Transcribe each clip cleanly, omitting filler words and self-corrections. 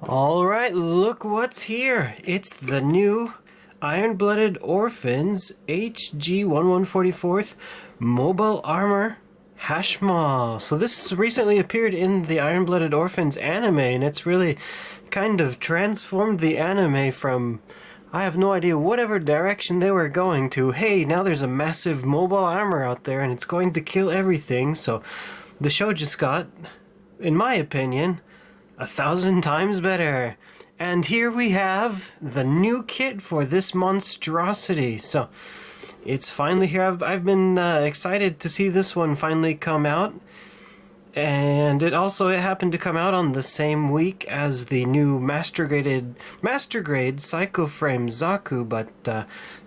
Alright, look what's here. It's the new Iron-Blooded Orphans HG-1144th Mobile Armor Hashmal. So this recently appeared in the Iron-Blooded Orphans anime, and it's really kind of transformed the anime from, I have no idea, whatever direction they were going to. Hey, now there's a massive mobile armor out there and it's going to kill everything. So the show just got, in my opinion, 1,000 times better. And here we have the new kit for this monstrosity. So it's finally here. I've been excited to see this one finally come out. And it happened to come out on the same week as the new Master Grade Psycho Frame Zaku, but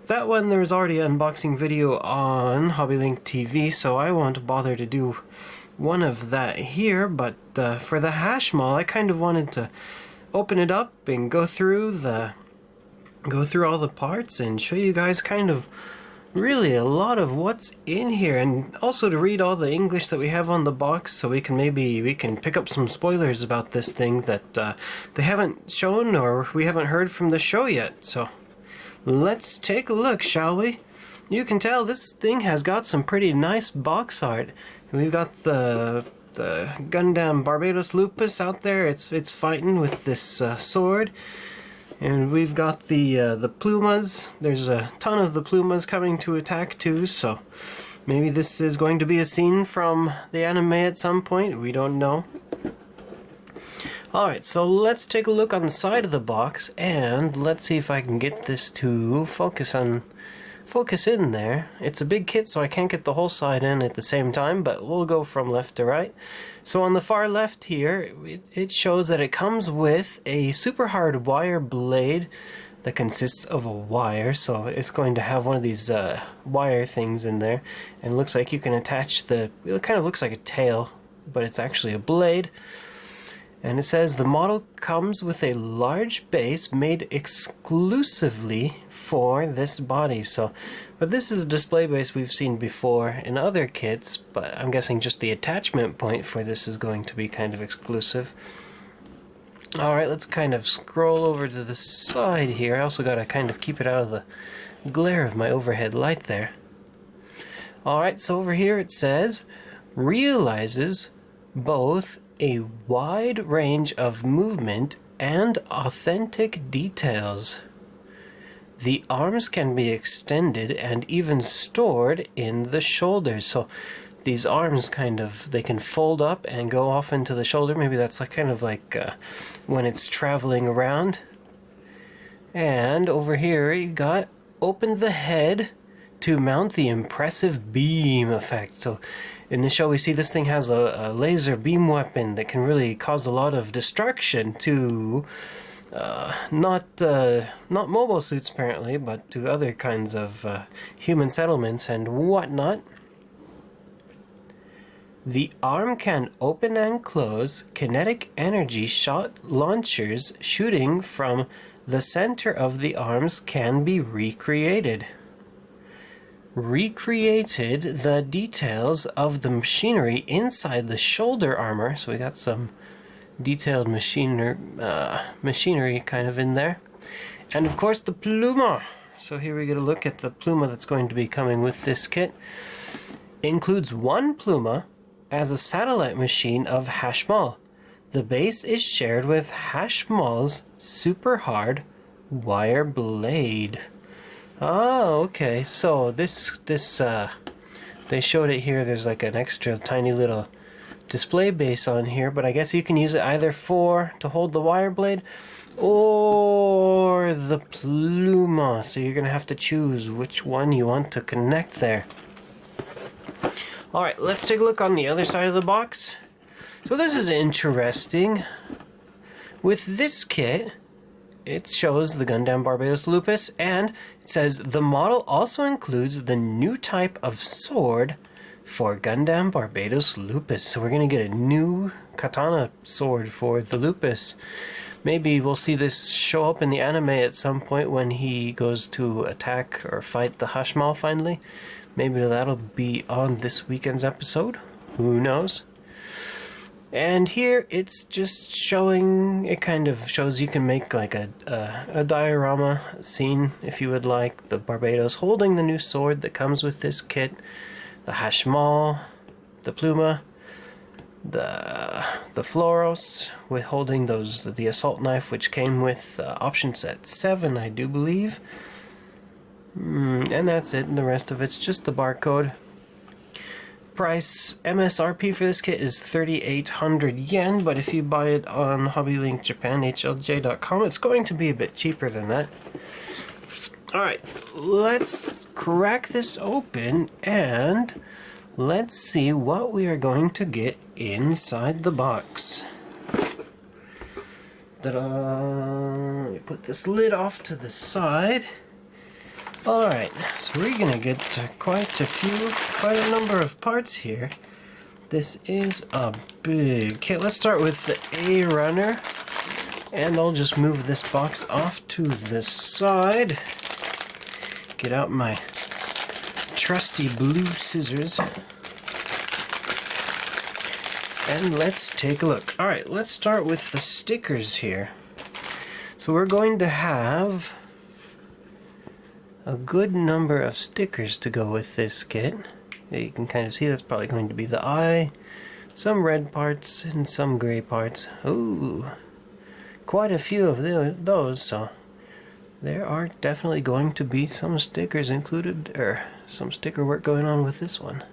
that one there was already an unboxing video on HobbyLink TV, so I won't bother to do one of that here. But for the Hashmal, I kind of wanted to open it up and go through all the parts and show you guys kind of really a lot of what's in here, and also to read all the English that we have on the box, so we can pick up some spoilers about this thing that they haven't shown or we haven't heard from the show yet. So let's take a look, shall we? You can tell this thing has got some pretty nice box art. We've got the Gundam Barbados Lupus out there. It's fighting with this sword. And we've got the Plumas. There's a ton of the Plumas coming to attack too, so maybe this is going to be a scene from the anime at some point. We don't know. Alright, so let's take a look on the side of the box, and let's see if I can get this to focus in there. It's a big kit, so I can't get the whole side in at the same time, but we'll go from left to right. So on the far left here, it shows that it comes with a super hard wire blade that consists of a wire, so it's going to have one of these wire things in there, and it looks like you can attach it kind of looks like a tail, but it's actually a blade. And it says the model comes with a large base made exclusively for this body. But this is a display base we've seen before in other kits, but I'm guessing just the attachment point for this is going to be kind of exclusive. Alright, let's kind of scroll over to the side here. I also got to kind of keep it out of the glare of my overhead light there. Alright, so over here it says, realizes both a wide range of movement and authentic details. The arms can be extended and even stored in the shoulders. So these arms they can fold up and go off into the shoulder. Maybe that's kind of like when it's traveling around. And over here you got open the head to mount the impressive beam effect. So in the show we see this thing has a laser beam weapon that can really cause a lot of destruction to not mobile suits apparently, but to other kinds of human settlements and whatnot. The arm can open and close. Kinetic energy shot launchers shooting from the center of the arms can be recreated. Recreated the details of the machinery inside the shoulder armor, so we got some detailed machinery kind of in there, and of course the Pluma. So here we get a look at the Pluma that's going to be coming with this kit. It includes one Pluma as a satellite machine of Hashmal. The base is shared with Hashmal's super hard wire blade. Oh, okay. So this they showed it here. There's like an extra tiny little display base on here, but I guess you can use it either to hold the wire blade or the Pluma. So you're gonna have to choose which one you want to connect there. Alright, let's take a look on the other side of the box. So this is interesting. With this kit, it shows the Gundam Barbados Lupus, and it says the model also includes the new type of sword for Gundam Barbados Lupus. So we're going to get a new katana sword for the Lupus. Maybe we'll see this show up in the anime at some point when he goes to attack or fight the Hashmal finally. Maybe that'll be on this weekend's episode. Who knows? And here it's just showing, it kind of shows you can make like a diorama scene if you would like. The Barbados holding the new sword that comes with this kit, the Hashmal, the Pluma, the Floros with holding the assault knife, which came with option set 7, I do believe. And that's it, and the rest of it's just the barcode. Price MSRP for this kit is 3,800 yen, but if you buy it on HobbyLink Japan, HLJ.com, it's going to be a bit cheaper than that. Alright, let's crack this open and let's see what we are going to get inside the box. Ta-da! Let me put this lid off to the side. Alright, so we're gonna get quite a number of parts here. This is a big kit. Let's start with the A runner, and I'll just move this box off to the side. Get out my trusty blue scissors. And let's take a look. Alright, let's start with the stickers here. So we're going to have a good number of stickers to go with this kit. You can kind of see that's probably going to be the eye, some red parts, and some gray parts. Ooh, quite a few of those, so there are definitely going to be some stickers included, or some sticker work going on with this one.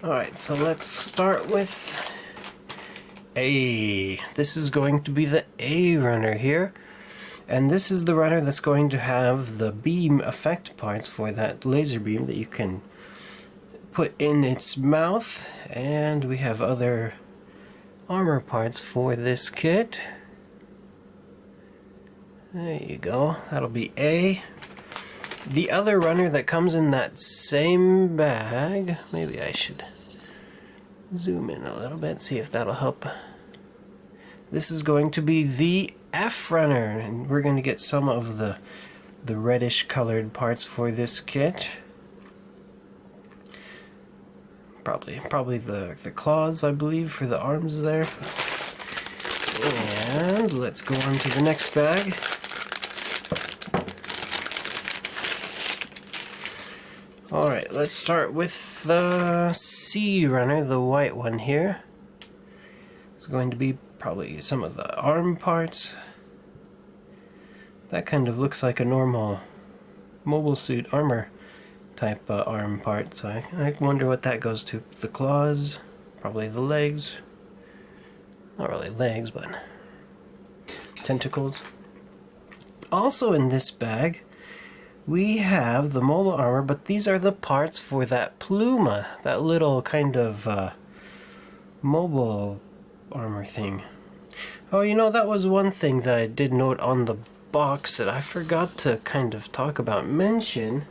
Alright, so let's start with A. This is going to be the A runner here. And this is the runner that's going to have the beam effect parts for that laser beam that you can put in its mouth. And we have other armor parts for this kit. There you go, that'll be A. The other runner that comes in that same bag, maybe I should zoom in a little bit, see if that'll help. This is going to be the F runner, and we're going to get some of the reddish colored parts for this kit. Probably the claws, I believe, for the arms there. And let's go on to the next bag. Alright, let's start with the C runner, the white one here. It's going to be probably some of the arm parts. That kind of looks like a normal mobile suit armor type arm part, so I wonder what that goes to. The claws, probably the legs. Not really legs, but tentacles. Also in this bag, we have the mobile armor, but these are the parts for that Pluma, that little kind of mobile armor thing. Oh, you know, that was one thing that I did note on the box that I forgot to kind of talk about, mention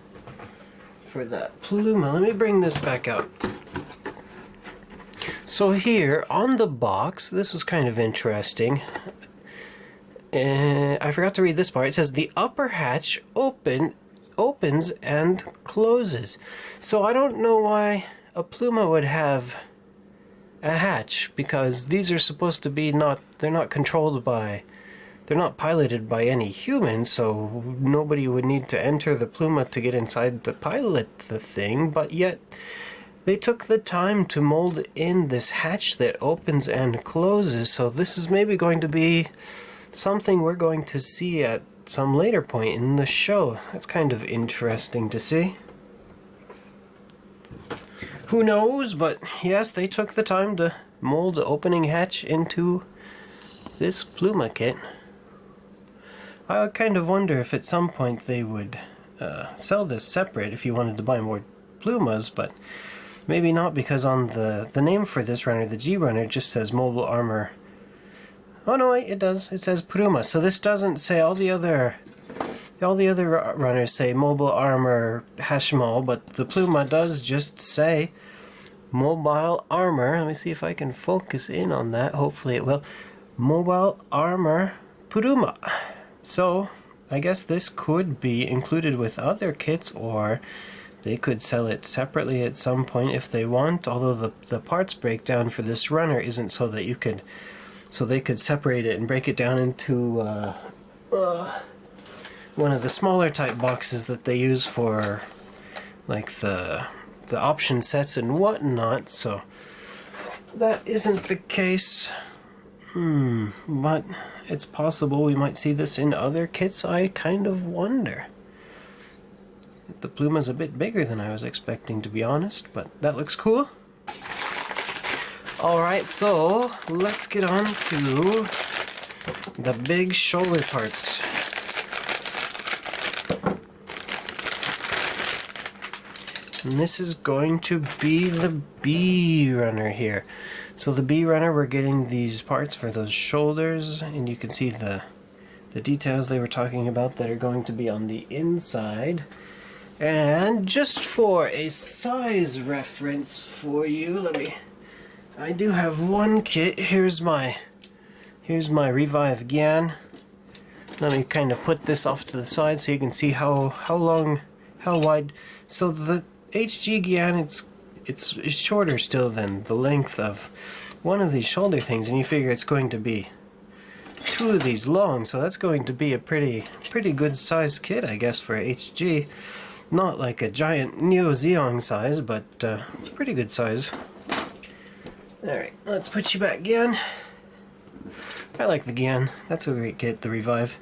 for that Pluma. Let me bring this back out. So here on the box, this was kind of interesting. I forgot to read this part. It says the upper hatch opens and closes. So I don't know why a Pluma would have a hatch, because these are supposed to be they're not controlled by, they're not piloted by any human, so nobody would need to enter the Pluma to get inside to pilot the thing, but yet they took the time to mold in this hatch that opens and closes, so this is maybe going to be something we're going to see at some later point in the show. That's kind of interesting to see. Who knows, but yes, they took the time to mold the opening hatch into this Pluma kit. I kind of wonder if at some point they would sell this separate if you wanted to buy more Plumas, but maybe not, because on the name for this runner, the G runner, just says mobile armor. Oh no, wait, it does. It says Pluma. So this doesn't say all the other runners say mobile armor Hashmal, but the Pluma does just say mobile armor. Let me see if I can focus in on that. Hopefully it will. Mobile armor Pluma. So I guess this could be included with other kits, or They could sell it separately at some point if they want, although the parts breakdown for this runner isn't so that you could, so they could separate it and break it down into one of the smaller type boxes that they use for like the option sets and whatnot. So that isn't the case. But it's possible we might see this in other kits. I kind of wonder. The Pluma's a bit bigger than I was expecting, to be honest, but that looks cool. Alright, so let's get on to the big shoulder parts. And this is going to be the B runner here. So the B runner, we're getting these parts for those shoulders, and you can see the details they were talking about that are going to be on the inside. And just for a size reference for you, I do have one kit. Here's my Revive Gyan. Let me kind of put this off to the side so you can see how wide. So the HG Gyan, it's shorter still than the length of one of these shoulder things, and you figure it's going to be 2 of these long, so that's going to be a pretty good size kit, I guess, for HG. Not like a giant Neo Zeong size, but pretty good size. Alright, let's put you back again. I like the Gyan. That's a great kit, the Revive.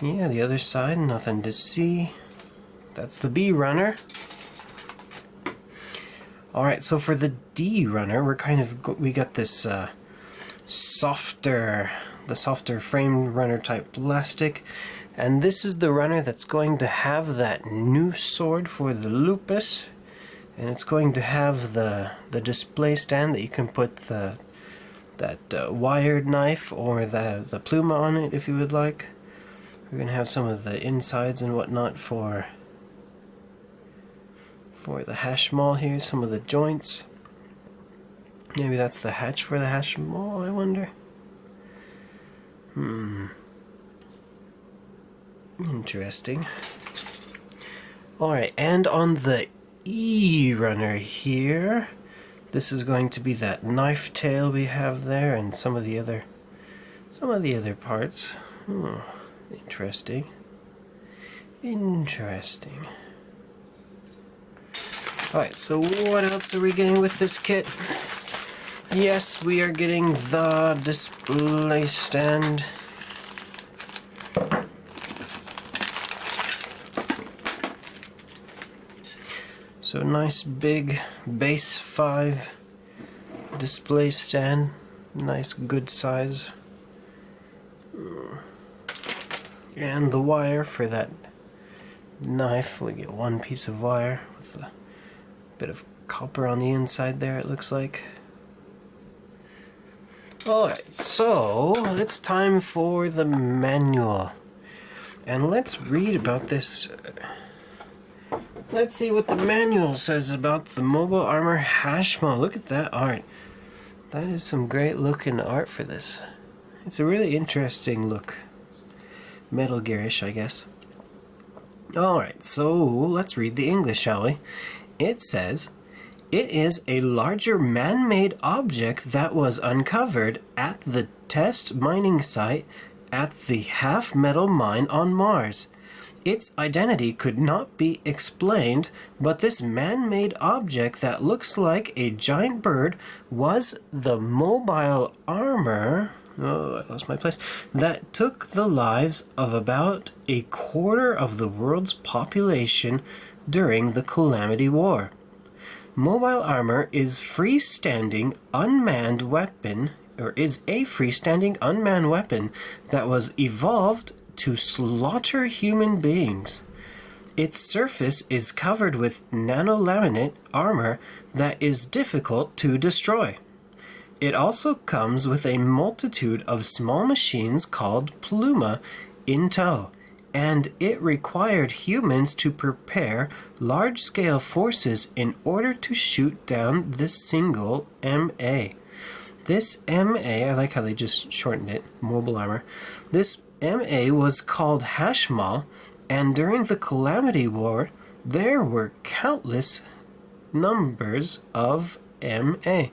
Yeah, the other side, nothing to see. That's the B runner. Alright, so for the D runner, we got this softer frame runner type plastic, and this is the runner that's going to have that new sword for the Lupus, and it's going to have the display stand that you can put that wired knife or the Pluma on it if you would like. We're going to have some of the insides and whatnot for the Hashmal here, some of the joints. Maybe that's the hatch for the Hashmal, I wonder. Interesting. Alright, and on the E runner here, this is going to be that knife tail we have there, and some of the other parts. Interesting. Interesting. Alright, so what else are we getting with this kit? Yes, we are getting the display stand. So nice big base 5 display stand. Nice good size. And the wire for that knife. We get one piece of wire with a bit of copper on the inside there, it looks like. Alright, so it's time for the manual. And let's read about this. Let's see what the manual says about the Mobile Armor Hashmal. Look at that art. That is some great looking art for this. It's a really interesting look. Metal Gearish, I guess. Alright, so let's read the English, shall we? It says, it is a larger man-made object that was uncovered at the test mining site at the half-metal mine on Mars. Its identity could not be explained, but this man-made object that looks like a giant bird was the mobile armor... Oh, I lost my place. That took the lives of about a quarter of the world's population during the Calamity War. Mobile armor is freestanding unmanned weapon, or is a freestanding unmanned weapon that was evolved to slaughter human beings. Its surface is covered with nanolaminate armor that is difficult to destroy. It also comes with a multitude of small machines called Pluma in tow, and it required humans to prepare large-scale forces in order to shoot down this single MA. This MA, I like how they just shortened it, mobile armor. This MA was called Hashmal, and during the Calamity War, there were countless numbers of MA.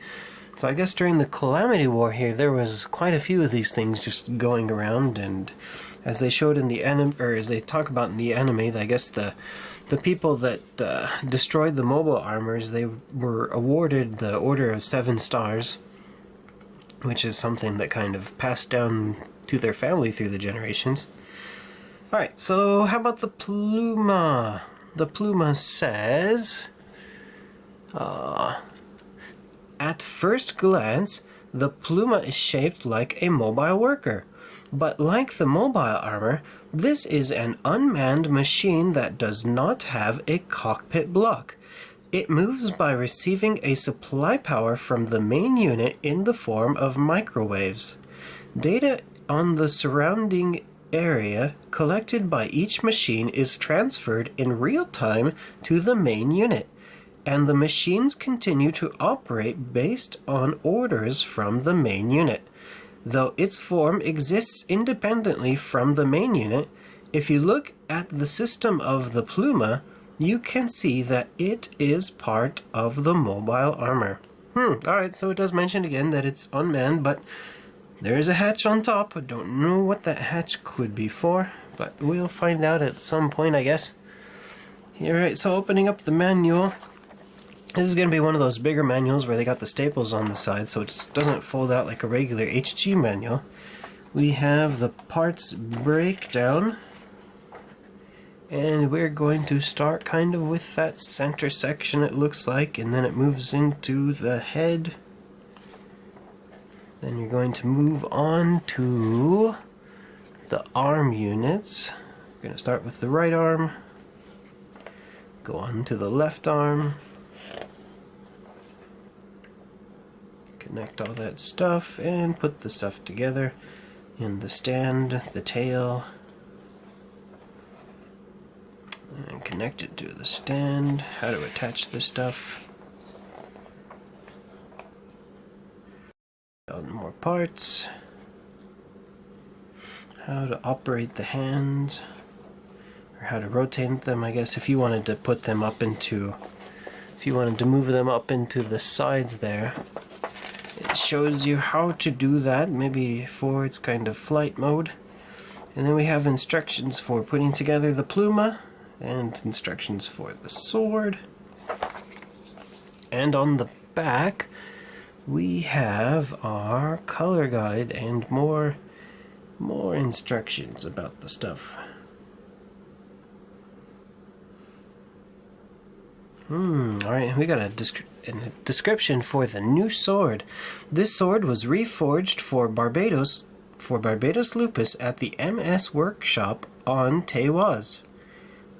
So I guess during the Calamity War here, there was quite a few of these things just going around, and as they showed in the anime, or as they talk about in the anime, I guess the people that destroyed the mobile armors, they were awarded the Order of 7 Stars, which is something that kind of passed down to their family through the generations. Alright, so how about the Pluma? The Pluma says, at first glance, the Pluma is shaped like a mobile worker. But like the mobile armor, this is an unmanned machine that does not have a cockpit block. It moves by receiving a supply power from the main unit in the form of microwaves. Data on the surrounding area collected by each machine is transferred in real time to the main unit, and the machines continue to operate based on orders from the main unit. Though its form exists independently from the main unit, if you look at the system of the Pluma, you can see that it is part of the mobile armor. Alright, so it does mention again that it's unmanned, but there is a hatch on top. I don't know what that hatch could be for, but we'll find out at some point, I guess. Alright, so opening up the manual. This is going to be one of those bigger manuals where they got the staples on the side, so it just doesn't fold out like a regular HG manual. We have the parts breakdown, and we're going to start kind of with that center section, it looks like, and then it moves into the head. Then you're going to move on to the arm units. We're going to start with the right arm, go on to the left arm, connect all that stuff and put the stuff together in the stand, the tail, and connect it to the stand. How to attach this stuff. On more parts. How to operate the hands, or how to rotate them, I guess, if you wanted to put them up into, if you wanted to move them up into the sides there. It shows you how to do that, maybe for its kind of flight mode. And then we have instructions for putting together the Pluma, and instructions for the sword. And on the back, we have our color guide and more instructions about the stuff. Alright, we got a description for the new sword. This sword was reforged for Barbados Lupus at the MS Workshop on Tewaz.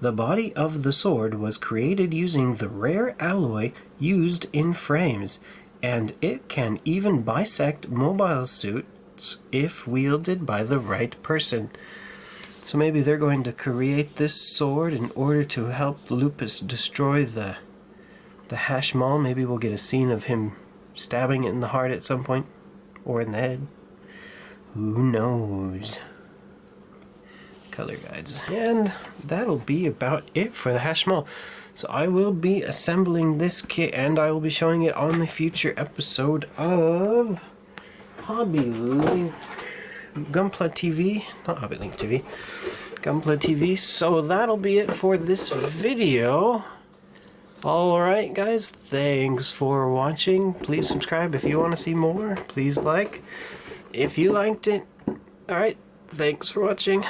The body of the sword was created using the rare alloy used in frames, and it can even bisect mobile suits if wielded by the right person. So maybe they're going to create this sword in order to help Lupus destroy the Hashmal. Maybe we'll get a scene of him stabbing it in the heart at some point, or in the head. Who knows? Color guides. And that'll be about it for the Hashmal. So I will be assembling this kit, and I will be showing it on the future episode of HobbyLink Gunpla TV. Not HobbyLink TV. Gunpla TV. So that'll be it for this video. Alright guys, thanks for watching. Please subscribe if you want to see more. Please like if you liked it. Alright, thanks for watching.